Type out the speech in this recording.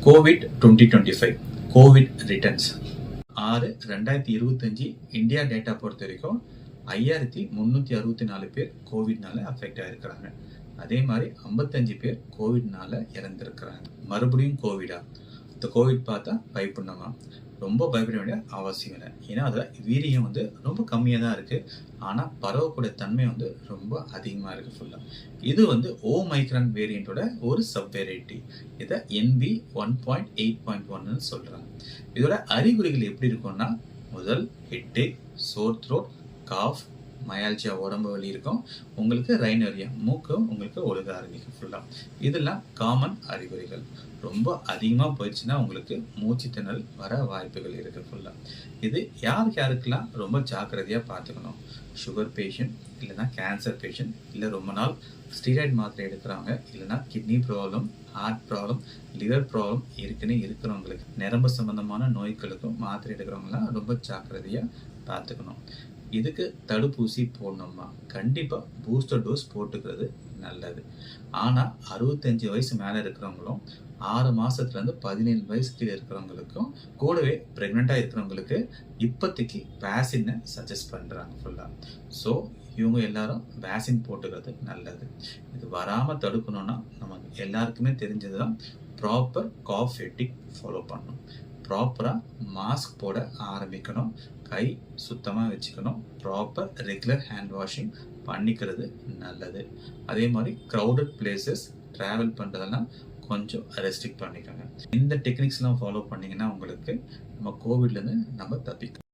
Covid 2025 Covid returns 6/2025 India data பொறுத்த வரைக்கும் 5364 பேர் கோவிட்னால அஃபெக்ட் ஆயிருக்கிறாங்க. அதே மாதிரி 55 பேர் கோவிட்னால இறந்துருக்கிறாங்க. மறுபடியும் கோவிடா? இந்த கோவிட் பார்த்தா பயப்படணுமா? ரொம்ப பயப்பட வேண்டிய அவசியம் இல்லை. ஏன்னா அதில் வீரியம் ரொம்ப கம்மியாக தான் இருக்குது. ஆனால் பரவக்கூடிய தன்மை ரொம்ப அதிகமாக இருக்குது ஃபுல்லாக. இது ஓமைக்ரான் வேரியண்ட்டோட ஒரு சப் வேரியட்டி. இதை NV1.8.1ன்னு சொல்கிறாங்க. இதோட அறிகுறிகள் எப்படி இருக்கும்னா, முதல் headache, sore throat, cough, myalgia உடம்பு வலி இருக்கும். உங்களுக்கு ரைனோரியா மூக்கும் உங்களுக்கு ஒழுக ஆரம்பிக்கும் ஃபுல்லாக. இதெல்லாம் காமன் அறிகுறிகள். ரொம்ப அதிகமாக போயிடுச்சுன்னா உங்களுக்கு மூச்சு திணறல் வர வாய்ப்புகள் இருக்குது ஃபுல்லாக. இது யாருக்கெல்லாம் ரொம்ப ஜாக்கிரதையாக பார்த்துக்கணும். சுகர் பேஷண்ட், இல்லைனா கேன்சர் பேஷண்ட், இல்லை ரொம்ப நாள் ஸ்டீராய்டு மாத்திரை எடுக்கிறவங்க, இல்லைனா kidney problem, heart problem, liver problem இருக்குன்னு இருக்கிறவங்களுக்கு, நரம்பு சம்பந்தமான நோய்களுக்கும் மாத்திரை எடுக்கிறவங்களாம் ரொம்ப ஜாக்கிரதையாக பார்த்துக்கணும். இதுக்கு தடுப்பூசி போடணுமா? கண்டிப்பாக பூஸ்டர் டோஸ் போட்டுக்கிறது நல்லது. ஆனால் 65 வயசு மேலே இருக்கிறவங்களும் 6 மாதத்துலேருந்து 17 வயசு கீழே இருக்கிறவங்களுக்கும், கூடவே ப்ரெக்னெண்ட்டாக இருக்கிறவங்களுக்கு இப்போதைக்கு வேக்சினை சஜஸ்ட் பண்ணுறாங்க ஃபுல்லாக. ஸோ இவங்க எல்லாரும் வேக்சின் போட்டுக்கிறது நல்லது. இது வராமல் தடுக்கணும்னா நமக்கு எல்லாருக்குமே தெரிஞ்சது தான், ப்ராப்பர் காஃப் எட்டிக் ஃபாலோ பண்ணணும். ப்ராப்பராக மாஸ்க் போட ஆரம்பிக்கணும். கை சுத்தமாக வச்சுக்கணும். ப்ராப்பர் ரெகுலர் ஹேண்ட் வாஷிங் பண்ணிக்கிறது நல்லது. அதே மாதிரி க்ரௌடட் பிளேசஸ் ட்ராவல் பண்ணுறதெல்லாம் கொஞ்சம் ரெஸ்ட்ரிக்ட் பண்ணிக்கோங்க. இந்த டெக்னிக்ஸ்லாம் ஃபாலோ பண்ணிங்கன்னா உங்களுக்கு நம்ம கோவிட்லேருந்து நம்ம தப்பிக்கலாம்.